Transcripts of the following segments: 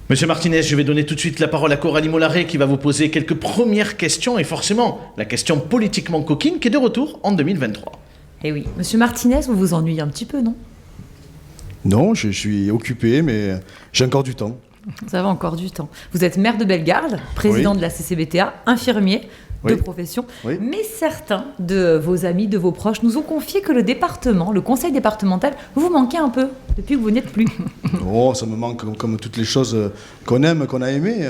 Monsieur Martinez, je vais donner tout de suite la parole à Coralie Mollaret qui va vous poser quelques premières questions et forcément la question politiquement coquine qui est de retour en 2023. Eh oui, Monsieur Martinez, vous vous ennuyez un petit peu, non? Non, je suis occupé, mais j'ai encore du temps. Vous avez encore du temps. Vous êtes maire de Bellegarde, président de la CCBTA, infirmier de profession. Oui. Mais certains de vos amis, de vos proches nous ont confié que le département, le conseil départemental, vous manquez un peu depuis que vous n'êtes plus. Oh, ça me manque comme toutes les choses qu'on aime, qu'on a aimées.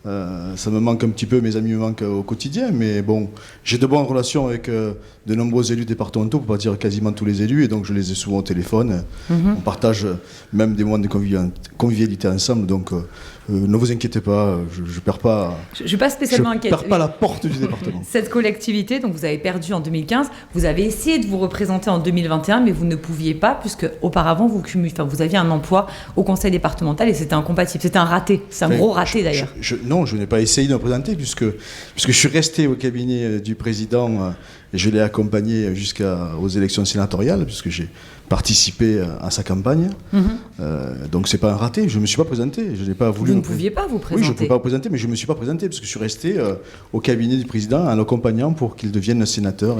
Ça me manque un petit peu, mes amis me manquent au quotidien, mais bon, j'ai de bonnes relations avec de nombreux élus départementaux, pour ne pas dire quasiment tous les élus, et donc je les ai souvent au téléphone. On partage même des moments de convivialité ensemble, donc ne vous inquiétez pas, je ne perds pas. Je ne suis pas spécialement inquiète. Je ne perds pas la porte du département. Cette collectivité, donc vous avez perdu en 2015, vous avez essayé de vous représenter en 2021, mais vous ne pouviez pas, puisque auparavant vous aviez un emploi au conseil départemental et c'était incompatible. C'était un raté, c'est un gros raté d'ailleurs. Non, je n'ai pas essayé de me présenter puisque je suis resté au cabinet du président et je l'ai accompagné jusqu'aux élections sénatoriales puisque j'ai participé à sa campagne. Donc c'est pas un raté, je ne me suis pas présenté. Je n'ai pas voulu. Vous ne pouviez pas vous présenter. Oui, je ne pouvais pas vous présenter, mais je ne me suis pas présenté parce que je suis resté au cabinet du président en l'accompagnant pour qu'il devienne sénateur.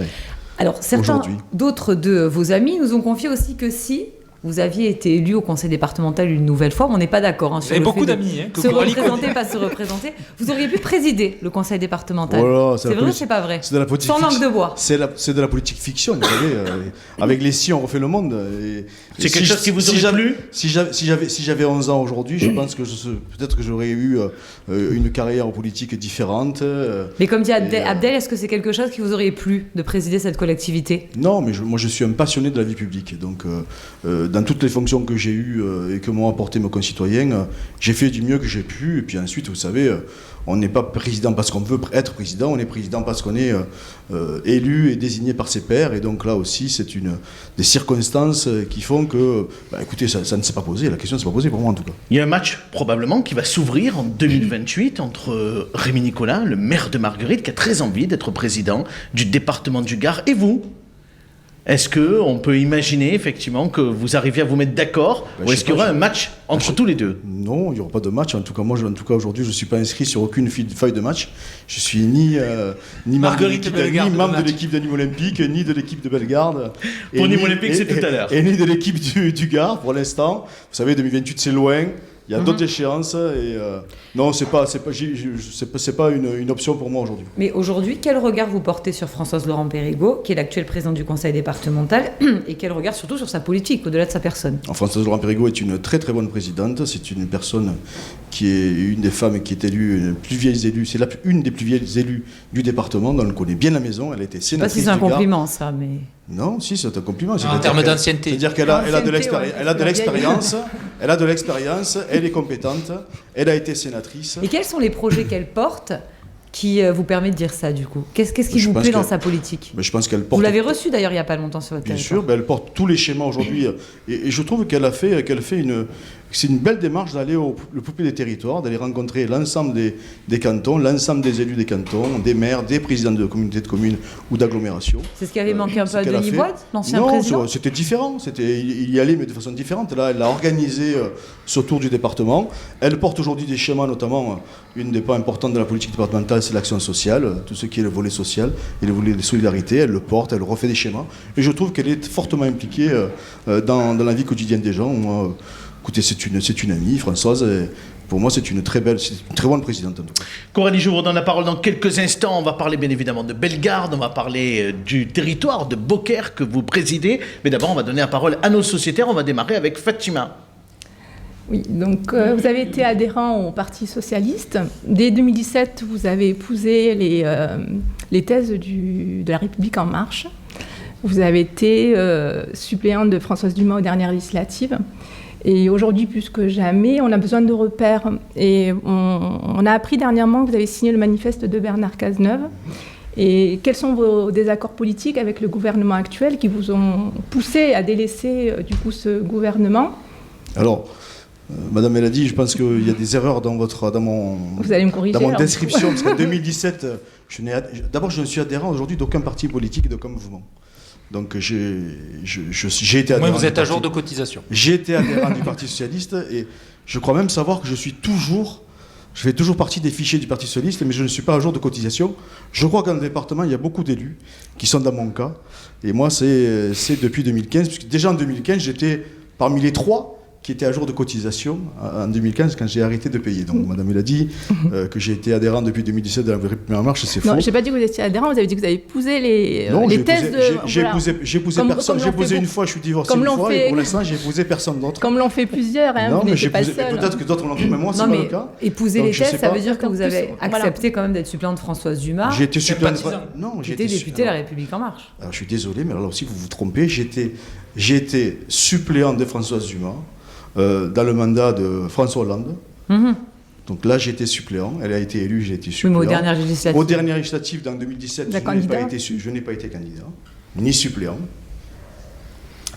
Alors certains d'autres de vos amis nous ont confié aussi que si vous aviez été élu au conseil départemental une nouvelle fois, on n'est pas d'accord sur le beaucoup fait d'amis, de se représenter, pas se représenter. Vous auriez pu présider le conseil départemental. Voilà, c'est vrai ou c'est pas vrai? C'est de la politique. Sans langue de bois. C'est de la politique fiction, vous savez. Avec les si, on refait le monde. C'est quelque chose qui vous aurait plu? Si j'avais 11 ans aujourd'hui, je pense que peut-être que j'aurais eu une carrière politique différente. Mais comme dit Abdel, est-ce que c'est quelque chose qui vous aurait plu de présider cette collectivité? Non, mais moi je suis un passionné de la vie publique. Donc dans toutes les fonctions que j'ai eues et que m'ont apporté mes concitoyens, j'ai fait du mieux que j'ai pu. Et puis ensuite, vous savez, on n'est pas président parce qu'on veut être président, on est président parce qu'on est élu et désigné par ses pairs. Et donc là aussi, c'est des circonstances qui font que, écoutez, ça ne s'est pas posé. La question ne s'est pas posée pour moi en tout cas. Il y a un match probablement qui va s'ouvrir en 2028 entre Rémi Nicolas, le maire de Marguerite, qui a très envie d'être président du département du Gard, et vous. Est-ce qu'on peut imaginer effectivement que vous arriviez à vous mettre d'accord ou est-ce qu'il y aura un match entre tous les deux? Non, il n'y aura pas de match. En tout cas, moi, aujourd'hui, je ne suis pas inscrit sur aucune feuille de match. Je suis ni membre de l'équipe de Nîmes Olympique, ni de l'équipe de Bellegarde. Pour Nîmes Olympique, c'est tout à l'heure. Et ni de l'équipe du Gard pour l'instant. Vous savez, 2028, c'est loin. Il y a d'autres échéances et non, c'est pas une option pour moi aujourd'hui. Mais aujourd'hui, quel regard vous portez sur Françoise Laurent Périgot, qui est l'actuelle présidente du conseil départemental, et quel regard surtout sur sa politique, au-delà de sa personne? Françoise Laurent Périgot est une très très bonne présidente. C'est une personne qui est une des femmes qui est élue, une des plus vieilles élues du département, dont elle connaît bien la maison. Elle a été sénatrice. Je ne sais pas si c'est un compliment ça, mais... Non, si, c'est un compliment. En termes d'ancienneté. C'est-à-dire qu'elle a de l'expérience, elle est compétente, elle a été sénatrice. Et quels sont les projets qu'elle porte qui vous permet de dire ça, du coup? Qu'est-ce qui vous plaît dans sa politique? Je pense qu'elle porte... Vous l'avez reçue d'ailleurs il n'y a pas longtemps sur votre territoire. Bien sûr, elle porte tous les schémas aujourd'hui. Et je trouve qu'elle fait c'est une belle démarche d'aller le plus près des territoires, d'aller rencontrer l'ensemble des cantons, l'ensemble des élus des cantons, des maires, des présidents de communautés de communes ou d'agglomérations. C'est ce qui avait manqué un peu à Denis Boide, l'ancien président? Non, c'était différent. Il y allait, mais de façon différente. Là, elle a organisé ce tour du département. Elle porte aujourd'hui des schémas, notamment une des pas importantes de la politique départementale, c'est l'action sociale, tout ce qui est le volet social et le volet de solidarité. Elle le porte, elle refait des schémas. Et je trouve qu'elle est fortement impliquée dans la vie quotidienne des gens. Moi, écoutez, c'est une amie, Françoise. Pour moi, c'est une très bonne présidente en tout cas. Coralie, je vous redonne la parole dans quelques instants. On va parler bien évidemment de Bellegarde, on va parler du territoire de Beaucaire que vous présidez. Mais d'abord, on va donner la parole à nos sociétaires. On va démarrer avec Fatima. Oui, donc vous avez été adhérent au Parti socialiste. Dès 2017, vous avez épousé les thèses de la République en marche. Vous avez été suppléante de Françoise Dumas aux dernières législatives. Et aujourd'hui, plus que jamais, on a besoin de repères. Et on a appris dernièrement que vous avez signé le manifeste de Bernard Cazeneuve. Et quels sont vos désaccords politiques avec le gouvernement actuel qui vous ont poussé à délaisser du coup ce gouvernement? Alors, Madame Eladi, je pense qu'il y a des erreurs dans mon description, parce qu'en 2017, d'abord je ne suis adhérent aujourd'hui d'aucun parti politique et d'aucun mouvement. Donc j'ai été adhérent. Vous êtes à jour de cotisation. J'ai été adhérent du Parti Socialiste et je crois même savoir que je fais toujours partie des fichiers du Parti Socialiste, mais je ne suis pas à jour de cotisation. Je crois qu'en département, il y a beaucoup d'élus qui sont dans mon cas. Et moi, c'est depuis 2015, puisque déjà en 2015, j'étais parmi les 3 qui étaient à jour de cotisation en 2015 quand j'ai arrêté de payer. Donc madame l'a dit, que j'ai été adhérent depuis 2017 de la République En Marche, c'est faux. Non, je n'ai pas dit que vous étiez adhérent, vous avez dit que vous avez épousé les thèses de... J'ai épousé personne, j'ai épousé une fois, je suis divorcé une fois, et pour l'instant j'ai épousé personne d'autre. Comme l'ont fait plusieurs, hein, non, vous mais n'étiez pas le seul. Peut-être que d'autres l'ont fait, mais moi c'est pas le cas. Épouser les thèses, ça veut dire que vous avez Voilà. accepté quand même d'être suppléant de Françoise Dumas. J'ai été suppléant. Non, j'étais député de la République En Marche. Alors, je suis désolé, mais là aussi vous vous trompez. J'ai été suppléant de Françoise Dumas dans le mandat de François Hollande. Donc là, j'étais suppléant. Elle a été élue, j'ai été suppléant. Oui, mais aux dernières législatives. Aux dernières législatives, en 2017, je n'ai pas été candidat, ni suppléant.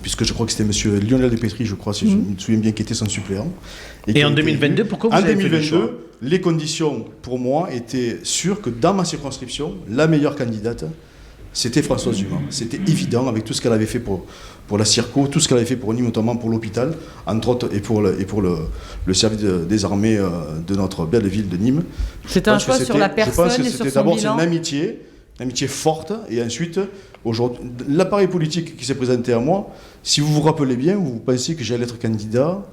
Puisque je crois que c'était M. Lionel Despétry, je crois, si je me souviens bien, qui était son suppléant. Et en 2022, pourquoi vous avez fait le choix ? En 2022, les conditions, pour moi, étaient sûres que dans ma circonscription, la meilleure candidate, c'était Françoise Dumas. C'était évident, avec tout ce qu'elle avait fait pour la Circo, tout ce qu'elle avait fait pour Nîmes, notamment pour l'hôpital, entre autres, et pour le service des armées de notre belle ville de Nîmes. C'était un choix sur la personne et sur son bilan. Je pense que c'était d'abord une amitié forte, et ensuite, aujourd'hui, l'appareil politique qui s'est présenté à moi, si vous vous rappelez bien, vous pensiez que j'allais être candidat.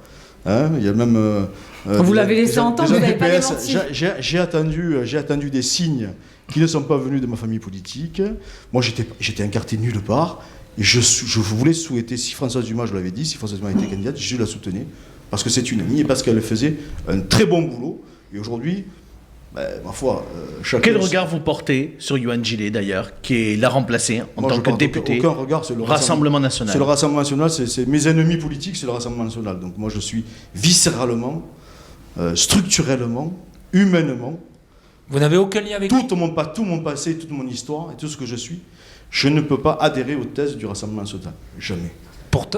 Hein, il y a même... vous l'avez laissé entendre, vous n'avez pas démenti. J'ai attendu des signes qui ne sont pas venus de ma famille politique. Moi, j'étais incarté nulle part. Et je voulais souhaiter, si Françoise Dumas, je l'avais dit, si Françoise Dumas était candidate, je la soutenais. Parce que c'est une amie et parce qu'elle faisait un très bon boulot. Et aujourd'hui, ma foi, chacun... Quel regard vous portez sur Yohann Gillet, d'ailleurs, qui l'a remplacé en tant que député aucun regard, c'est le Rassemblement National. C'est le Rassemblement National, c'est mes ennemis politiques, c'est le Rassemblement National. Donc moi, je suis viscéralement, structurellement, humainement... Vous n'avez aucun lien avec tout mon passé, toute mon histoire et tout ce que je suis, je ne peux pas adhérer aux thèses du Rassemblement National. Jamais.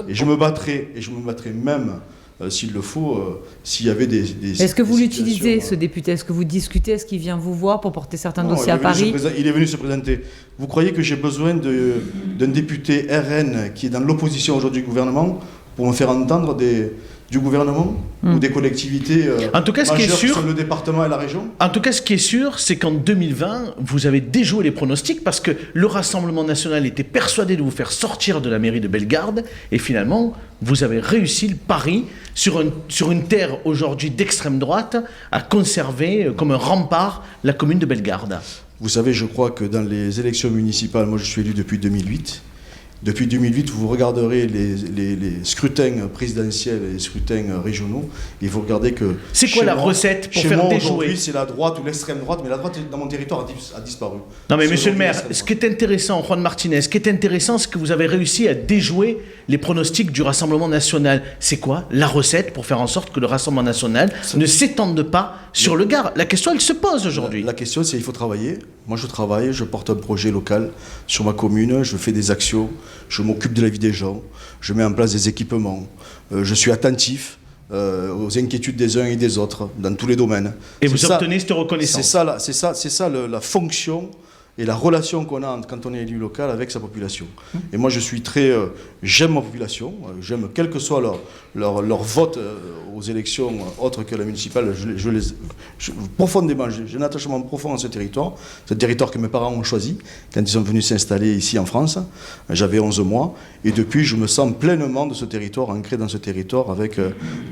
Et je me battrai même, s'il le faut, s'il y avait des Est-ce que vous l'utilisez, ce député ? Est-ce que vous discutez ? Est-ce qu'il vient vous voir pour porter certains dossiers à Paris ? Il est venu se présenter. Vous croyez que j'ai besoin d'un député RN qui est dans l'opposition aujourd'hui du gouvernement pour me faire entendre du gouvernement ou des collectivités en tout cas, ce qui est sûr, sur le département et la région? En tout cas, ce qui est sûr, c'est qu'en 2020, vous avez déjoué les pronostics parce que le Rassemblement National était persuadé de vous faire sortir de la mairie de Bellegarde et finalement, vous avez réussi le pari sur une terre aujourd'hui d'extrême droite à conserver comme un rempart la commune de Bellegarde. Vous savez, je crois que dans les élections municipales, moi je suis élu depuis 2008. Depuis 2008, vous regarderez les scrutins présidentiels et les scrutins régionaux et vous regardez que... C'est quoi la recette pour faire déjouer ? Aujourd'hui, c'est la droite ou l'extrême droite, mais la droite dans mon territoire a disparu. Non mais monsieur le maire, ce qui est intéressant, Juan Martinez, ce qui est intéressant, c'est que vous avez réussi à déjouer les pronostics du Rassemblement National. C'est quoi la recette pour faire en sorte que le Rassemblement National ne s'étende pas sur le Gard ? La question, elle se pose aujourd'hui. La question, c'est qu'il faut travailler. Moi, je travaille, je porte un projet local sur ma commune, je fais des actions, je m'occupe de la vie des gens, je mets en place des équipements, je suis attentif aux inquiétudes des uns et des autres dans tous les domaines. Et vous obtenez cette reconnaissance. C'est ça la fonction et la relation qu'on a quand on est élu local avec sa population. Et moi, je suis j'aime ma population, j'aime quel que soit leur vote aux élections autres que la municipale, profondément, j'ai un attachement profond à ce territoire que mes parents ont choisi quand ils sont venus s'installer ici en France. J'avais 11 mois, et depuis, je me sens pleinement de ce territoire, ancré dans ce territoire, avec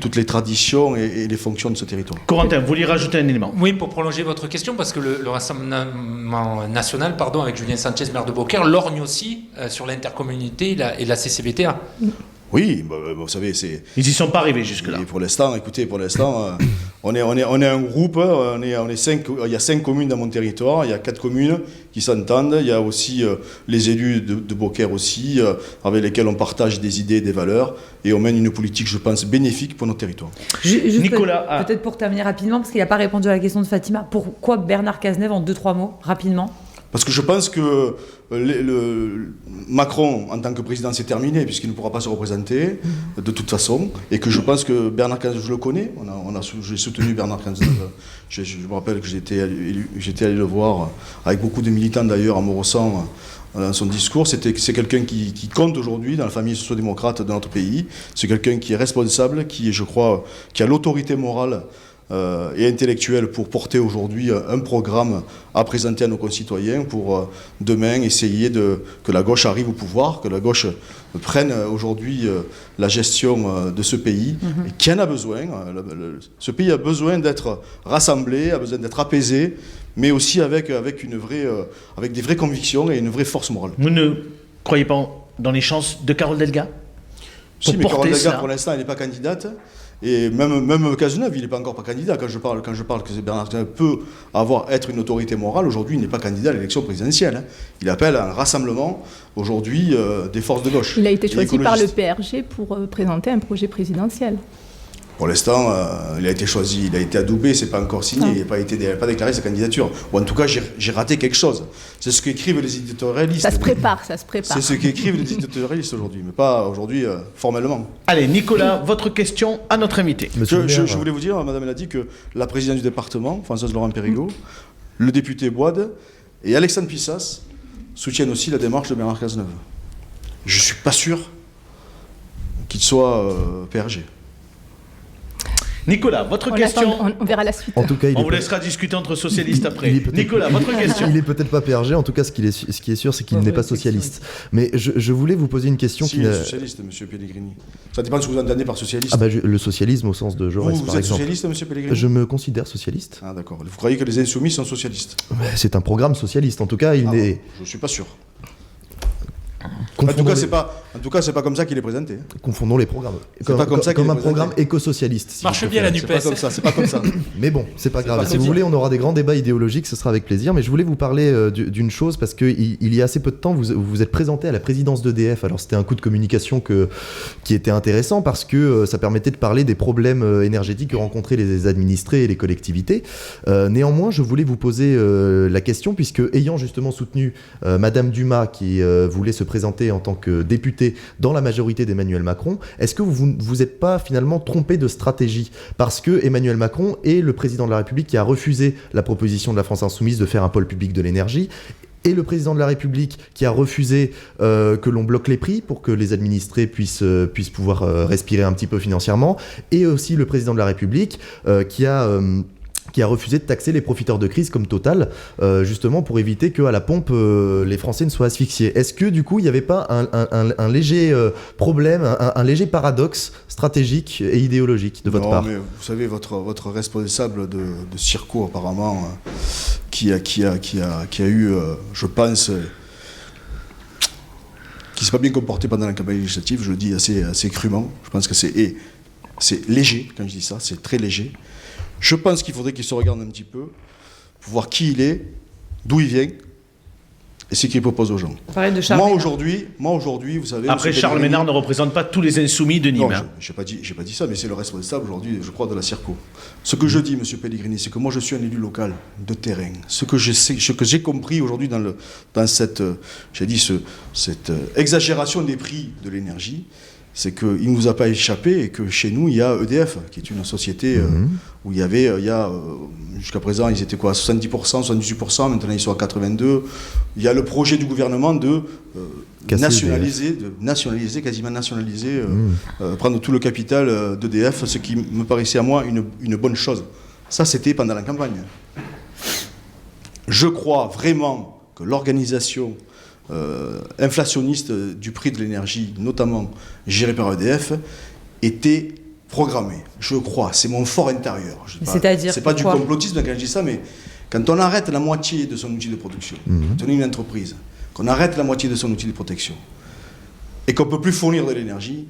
toutes les traditions et les fonctions de ce territoire. Corentin, vous vouliez rajouter un élément ? Oui, pour prolonger votre question, parce que le Rassemblement National, avec Julien Sanchez, maire de Beaucaire, lorgne aussi sur l'intercommunalité et la CCBTA. Oui, vous savez, c'est... Ils n'y sont pas arrivés jusque-là. Et pour l'instant, on est un groupe, il y a 5 communes dans mon territoire, il y a 4 communes qui s'entendent, il y a aussi les élus de Beaucaire aussi, avec lesquels on partage des idées, des valeurs, et on mène une politique, je pense, bénéfique pour notre territoire. Nicolas, peut-être pour terminer rapidement, parce qu'il n'a pas répondu à la question de Fatima, pourquoi Bernard Cazeneuve en 2-3 mots, rapidement ? Parce que je pense que Macron, en tant que président, c'est terminé, puisqu'il ne pourra pas se représenter, de toute façon. Et que je pense que Bernard Cazeneuve, je le connais. J'ai soutenu Bernard Cazeneuve. Je me rappelle que j'étais allé le voir, avec beaucoup de militants d'ailleurs, à Morosan, dans son discours. C'est quelqu'un qui compte aujourd'hui dans la famille socio-démocrate de notre pays. C'est quelqu'un qui est responsable, qui, je crois, qui a l'autorité morale et intellectuelle pour porter aujourd'hui un programme à présenter à nos concitoyens pour demain essayer que la gauche arrive au pouvoir, que la gauche prenne aujourd'hui la gestion de ce pays, et qui en a besoin. Ce pays a besoin d'être rassemblé, a besoin d'être apaisé, mais aussi avec des vraies convictions et une vraie force morale. Vous ne croyez pas dans les chances de Carole Delga? Si, mais Carole Delga, pour l'instant, elle n'est pas candidate. Et même Cazeneuve, il n'est pas encore pas candidat. Quand je parle que Bernard Cazeneuve peut être une autorité morale, aujourd'hui, il n'est pas candidat à l'élection présidentielle. Hein. Il appelle à un rassemblement, aujourd'hui, des forces de gauche. Il a été choisi par le PRG pour présenter un projet présidentiel. Pour l'instant, il a été choisi, il a été adoubé, c'est pas encore signé, il n'a pas déclaré sa candidature. Ou en tout cas, j'ai raté quelque chose. C'est ce qu'écrivent les éditorialistes. Ça se prépare. C'est ce qu'écrivent les éditorialistes aujourd'hui, mais pas aujourd'hui formellement. Allez, Nicolas, votre question à notre invité. Je voulais vous dire, madame, elle a dit que la présidente du département, Françoise Laurent-Périgot, le député Boide et Alexandre Pissas soutiennent aussi la démarche de Bernard Cazeneuve. Je ne suis pas sûr qu'il soit PRG. Nicolas, votre question. On verra la suite. En tout cas, on vous laissera discuter entre socialistes après. Nicolas, votre question. Il est peut-être pas PRG, en tout cas, ce qui est sûr, c'est qu'il n'est pas socialiste. Mais je voulais vous poser une question il est socialiste, monsieur Pellegrini. Ça dépend de ce que vous entendez par socialiste. Le socialisme au sens de Jaurès, par exemple. Vous êtes socialiste, monsieur Pellegrini? Je me considère socialiste. Ah, d'accord. Vous croyez que les Insoumis sont socialistes? C'est un programme socialiste, en tout cas, il est... Je ne suis pas sûr. En tout cas, c'est pas comme ça qu'il est présenté. Confondons les programmes. Comme un programme éco-socialiste. Si marche bien la NUPES. C'est pas comme ça. Mais bon, c'est pas grave. Si vous voulez, on aura des grands débats idéologiques, ce sera avec plaisir. Mais je voulais vous parler d'une chose, parce qu'il y a assez peu de temps, vous vous êtes présenté à la présidence d'EDF. Alors c'était un coup de communication qui était intéressant, parce que ça permettait de parler des problèmes énergétiques que rencontraient les administrés et les collectivités. Néanmoins, je voulais vous poser la question, puisque ayant justement soutenu Madame Dumas, qui voulait se présenter en tant que députée dans la majorité d'Emmanuel Macron, est-ce que vous êtes pas finalement trompé de stratégie? Parce que Emmanuel Macron est le président de la République qui a refusé la proposition de la France Insoumise de faire un pôle public de l'énergie, et le président de la République qui a refusé que l'on bloque les prix pour que les administrés puissent pouvoir respirer un petit peu financièrement, et aussi le président de la République qui a refusé de taxer les profiteurs de crise comme Total, justement pour éviter qu'à la pompe, les Français ne soient asphyxiés. Est-ce que du coup, il n'y avait pas un léger problème, un léger paradoxe stratégique et idéologique de votre part? Mais vous savez, votre responsable de Circo, apparemment, qui a eu, je pense, qui ne s'est pas bien comporté pendant la campagne législative, je le dis assez crûment. Je pense que c'est léger, quand je dis ça, c'est très léger. Je pense qu'il faudrait qu'il se regarde un petit peu pour voir qui il est, d'où il vient et ce qu'il propose aux gens. Moi aujourd'hui, vous savez... Après, Charles Ménard ne représente pas tous les insoumis de Nîmes. Non, j'ai pas dit ça, mais c'est le responsable aujourd'hui, je crois, de la Circo. Ce que je dis, monsieur Pellegrini, c'est que moi je suis un élu local de terrain. Ce que j'ai compris aujourd'hui dans cette exagération des prix de l'énergie, c'est qu'il ne nous a pas échappé et que chez nous, il y a EDF, qui est une société où il y a jusqu'à présent, ils étaient quoi, 70%, 78%, maintenant ils sont à 82%. Il y a le projet du gouvernement de nationaliser, prendre tout le capital d'EDF, ce qui me paraissait à moi une bonne chose. Ça, c'était pendant la campagne. Je crois vraiment que l'organisation inflationniste du prix de l'énergie, notamment gérée par EDF, était programmée. Je crois, c'est mon fort intérieur. C'est-à-dire, c'est pas du complotisme quand je dis ça, mais quand on arrête la moitié de son outil de production, quand on est une entreprise, qu'on arrête la moitié de son outil de protection, et qu'on ne peut plus fournir de l'énergie,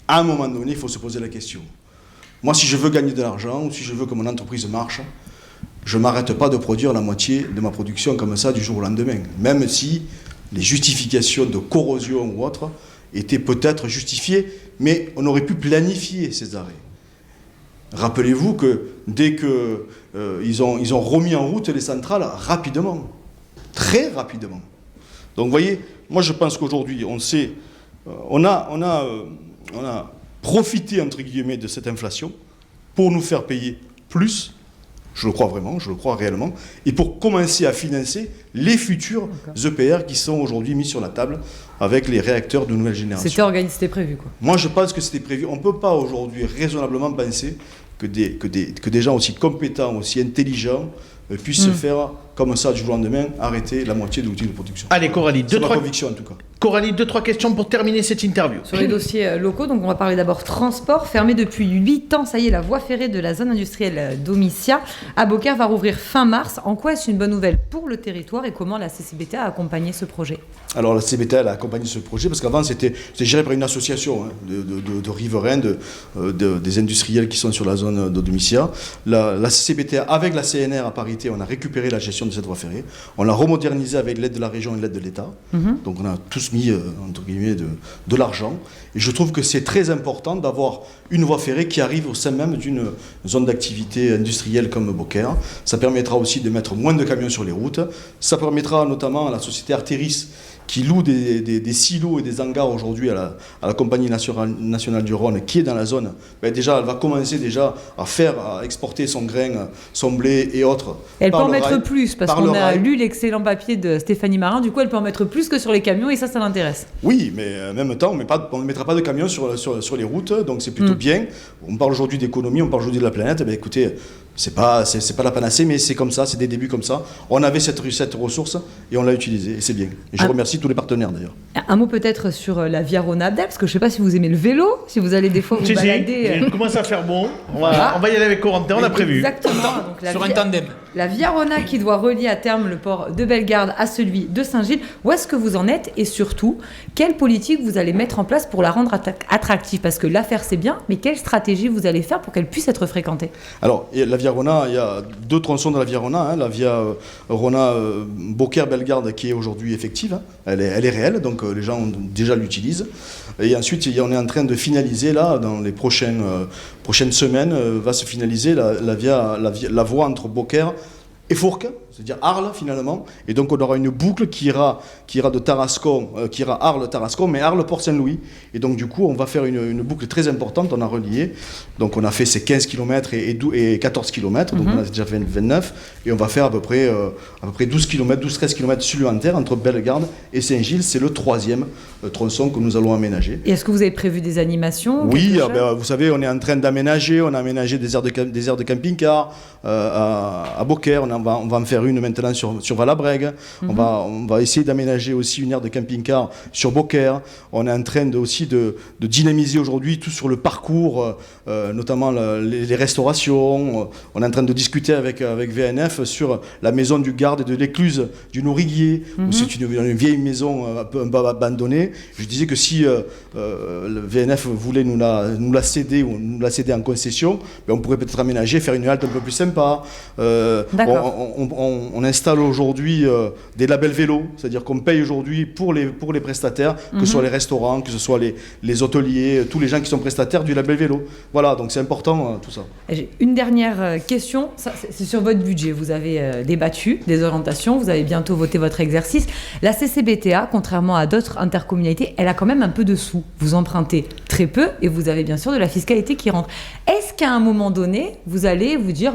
à un moment donné, il faut se poser la question. Moi, si je veux gagner de l'argent, ou si je veux que mon entreprise marche, je ne m'arrête pas de produire la moitié de ma production comme ça du jour au lendemain, même si les justifications de corrosion ou autres étaient peut-être justifiées, mais on aurait pu planifier ces arrêts. Rappelez-vous que dès qu'ils ont remis en route les centrales rapidement, très rapidement. Donc vous voyez, moi je pense qu'aujourd'hui, on a profité entre guillemets de cette inflation pour nous faire payer plus Je le crois vraiment, je le crois réellement. Et pour commencer à financer les futurs EPR qui sont aujourd'hui mis sur la table avec les réacteurs de nouvelle génération. C'était prévu, quoi. Moi, je pense que c'était prévu. On ne peut pas aujourd'hui raisonnablement penser que des gens aussi compétents, aussi intelligents puissent se faire comme ça du jour au lendemain, arrêter la moitié de l'outil de production. Allez, Coralie, c'est ma conviction en tout cas. Coralie, 2-3 questions pour terminer cette interview. Sur les dossiers locaux, donc on va parler d'abord transport. Fermé depuis 8 ans, ça y est, la voie ferrée de la zone industrielle d'Omicia à Beaucaire va rouvrir fin mars. En quoi est-ce une bonne nouvelle pour le territoire et comment la CCBTA a accompagné ce projet? Alors la CCBTA a accompagné ce projet parce qu'avant c'était géré par une association de riverains, des industriels qui sont sur la zone d'Omicia. La CCBTA avec la CNR à parité, on a récupéré la gestion de cette voie ferrée. On l'a remodernisée avec l'aide de la région et l'aide de l'État. Donc on a tous mis entre guillemets de l'argent. Et je trouve que c'est très important d'avoir une voie ferrée qui arrive au sein même d'une zone d'activité industrielle comme Beaucaire. Ça permettra aussi de mettre moins de camions sur les routes. Ça permettra notamment à la société Arteris qui loue des silos et des hangars aujourd'hui à la compagnie nationale du Rhône qui est dans la zone, déjà elle va commencer déjà à exporter son grain, son blé et autres. Elle peut en mettre plus parce qu'on a lu l'excellent papier de Stéphanie Marin, du coup elle peut en mettre plus que sur les camions et ça l'intéresse. Oui, mais en même temps on ne mettra pas de camions sur les routes, donc c'est plutôt bien. On parle aujourd'hui d'économie, on parle aujourd'hui de la planète, écoutez, c'est pas la panacée, mais c'est comme ça, c'est des débuts comme ça. On avait cette ressource et on l'a utilisée et c'est bien. Et je remercie tous les partenaires d'ailleurs. Un mot peut-être sur la Via Rhône Abdel, parce que je ne sais pas si vous aimez le vélo, si vous allez des fois vous balader. Il commence à faire bon. On va y aller avec Corentin, on a prévu. Exactement. Donc, sur un tandem. La Via Rhôna qui doit relier à terme le port de Bellegarde à celui de Saint-Gilles. Où est-ce que vous en êtes et surtout, quelle politique vous allez mettre en place pour la rendre attractive? Parce que l'affaire c'est bien, mais quelle stratégie vous allez faire pour qu'elle puisse être fréquentée? Alors, la Via Rhôna, il y a deux tronçons de la Via Rhôna. La Via Rhôna Beaucaire-Bellegarde qui est aujourd'hui effective. Elle est réelle, donc les gens déjà l'utilisent. Et ensuite, on est en train de finaliser, là, dans les prochaines semaines, va se finaliser la voie entre Beaucaire et Fourques, c'est-à-dire Arles finalement, et donc on aura une boucle qui ira de Tarascon, qui ira Arles-Tarascon, mais Arles-Port-Saint-Louis, et donc du coup on va faire une boucle très importante, on a relié, donc on a fait ces 15 km et 14 km, donc on a déjà fait 29, et on va faire à peu près 12 km, 12-13 km supplémentaires entre Bellegarde et Saint-Gilles, c'est le 3e tronçon que nous allons aménager. Et est-ce que vous avez prévu des animations? Oui, vous savez, on est en train d'aménager, on a aménagé des aires de camping-car à Beaucaire, on va en faire une maintenant sur Valabrègue. On va essayer d'aménager aussi une aire de camping-car sur Beaucaire. On est en train aussi de dynamiser aujourd'hui tout sur le parcours, notamment les restaurations. On est en train de discuter avec VNF sur la maison du Garde et de l'Écluse du Nourriguier, où c'est une vieille maison un peu abandonnée. Je disais que si le VNF voulait nous la céder ou nous la céder en concession, on pourrait peut-être aménager, faire une halte un peu plus sympa. On installe aujourd'hui des labels vélo, c'est-à-dire qu'on paye aujourd'hui pour les prestataires, que ce soit les restaurants, que ce soit les hôteliers, tous les gens qui sont prestataires du label vélo. Voilà, donc c'est important tout ça. J'ai une dernière question, c'est sur votre budget. Vous avez débattu des orientations, vous avez bientôt voté votre exercice. La CCBTA, contrairement à d'autres intercommunalités, elle a quand même un peu de sous. Vous empruntez très peu et vous avez bien sûr de la fiscalité qui rentre. Est-ce qu'à un moment donné, vous allez vous dire,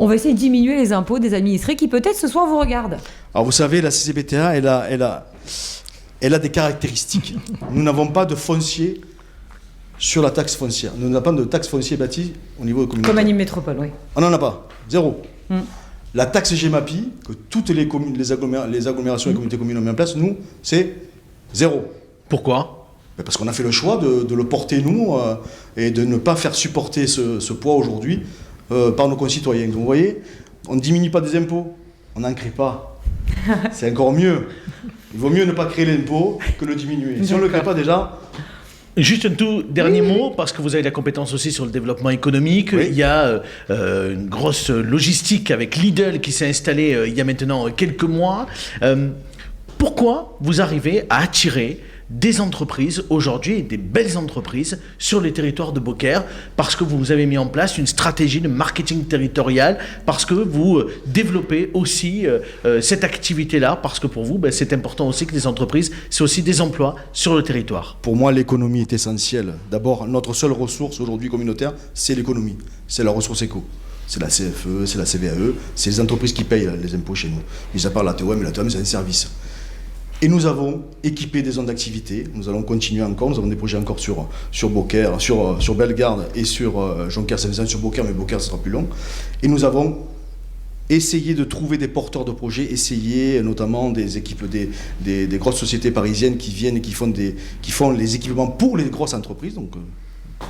on va essayer de diminuer les impôts des administrés qui peut-être ce soir vous regardent? Alors vous savez, la CCBTA, elle a des caractéristiques. Nous n'avons pas de foncier sur la taxe foncière. Nous n'avons pas de taxe foncière bâtie au niveau communautaire. Comme à Nîmes Métropole, oui. On n'en a pas. Zéro. La taxe GEMAPI, que toutes les agglomérations et communautés communes ont mis en place, nous, c'est zéro. Pourquoi? Parce qu'on a fait le choix de le porter, nous, et de ne pas faire supporter ce poids aujourd'hui par nos concitoyens. Donc, vous voyez, on ne diminue pas des impôts, on n'en crée pas. C'est encore mieux. Il vaut mieux ne pas créer l'impôt que le diminuer. Si on ne le crée pas déjà... Juste un tout dernier mot, parce que vous avez la compétence aussi sur le développement économique. Il y a une grosse logistique avec Lidl qui s'est installée il y a maintenant quelques mois. Pourquoi vous arrivez à attirer des entreprises aujourd'hui, des belles entreprises sur les territoires de Beaucaire, parce que vous avez mis en place une stratégie de marketing territorial, parce que vous développez aussi cette activité-là, parce que pour vous, c'est important aussi que les entreprises, c'est aussi des emplois sur le territoire. Pour moi, l'économie est essentielle. D'abord, notre seule ressource aujourd'hui communautaire, c'est l'économie, c'est la ressource éco. c'est la CFE, c'est la CVAE, c'est les entreprises qui payent les impôts chez nous. Mis à part la TOM, mais la TOM c'est un service. Et nous avons équipé des zones d'activité, nous allons continuer encore, nous avons des projets encore sur Beaucaire, sur Bellegarde et sur Jonquière-Saint-Vincent, sur Beaucaire, mais Beaucaire ce sera plus long. Et nous avons essayé de trouver des porteurs de projets, essayer notamment des équipes des grosses sociétés parisiennes qui viennent et qui font les équipements pour les grosses entreprises, donc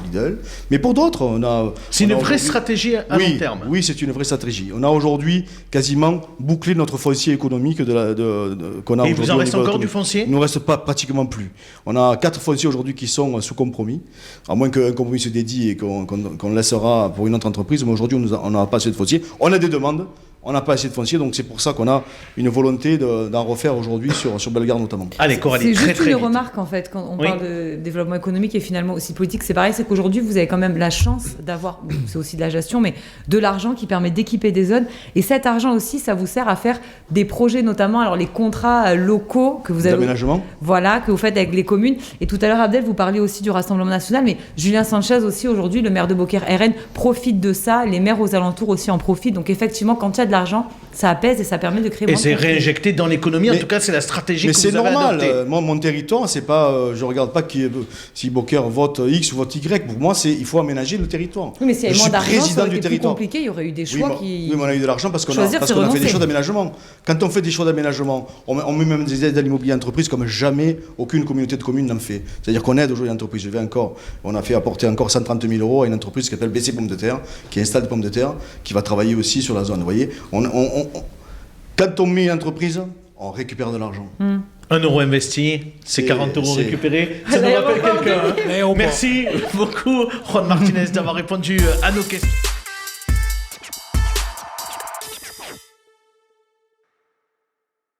Lidl. Mais pour d'autres, on a... C'est une vraie stratégie à long terme. Oui, c'est une vraie stratégie. On a aujourd'hui quasiment bouclé notre foncier économique qu'on a aujourd'hui. Et il vous en reste encore du foncier ? Il ne nous reste pas pratiquement plus. On a 4 fonciers aujourd'hui qui sont sous compromis, à moins qu'un compromis se dédie et qu'on laissera pour une autre entreprise. Mais aujourd'hui, on n'a pas assez de foncier. On a des demandes. On n'a pas assez de foncier, donc c'est pour ça qu'on a une volonté d'en refaire aujourd'hui sur Bellegarde notamment. Allez, Coralie, c'est très juste très une vite. remarque en fait, quand on parle de développement économique et finalement aussi politique, c'est pareil, c'est qu'aujourd'hui vous avez quand même la chance d'avoir, c'est aussi de la gestion, mais de l'argent qui permet d'équiper des zones. Et cet argent aussi, ça vous sert à faire des projets, notamment alors les contrats locaux que vous avez. D'aménagement. Voilà, que vous faites avec les communes. Et tout à l'heure, Abdel, vous parliez aussi du Rassemblement national, mais Julien Sanchez aussi aujourd'hui, le maire de Beaucaire RN, profite de ça. Les maires aux alentours aussi en profitent. Donc effectivement, quand il y a de l'argent, ça apaise et ça permet de créer Et moins de c'est conflits. réinjecté dans l'économie, en tout cas c'est la stratégie Mais que c'est vous avez normal. adoptée. Moi, mon territoire, c'est pas, je regarde pas si Beaucaire vote X ou vote Y. Pour moi, il faut aménager le territoire. Oui, mais s'il y avait Je moins suis d'argent, ça président aurait du été plus territoire. compliqué, il y aurait eu des choix qui... Oui, mais on a eu de l'argent parce qu'on a Choisir, c'est fait des renoncer. choix d'aménagement. Quand on fait des choix d'aménagement, on met même des aides à l'immobilier entreprise comme jamais aucune communauté de communes n'en fait. C'est-à-dire qu'on aide aujourd'hui une entreprise. On a fait apporter encore 130 000 € à une entreprise qui s'appelle BC Pommes de Terre, qui installe des pommes de terre, qui va travailler aussi sur la zone. Vous voyez, quand on met une entreprise, on récupère de l'argent. 1 euro investi, c'est 40 euros récupérés. Ça nous rappelle quelqu'un. Hein. Merci beaucoup, Juan Martinez, d'avoir répondu à nos questions.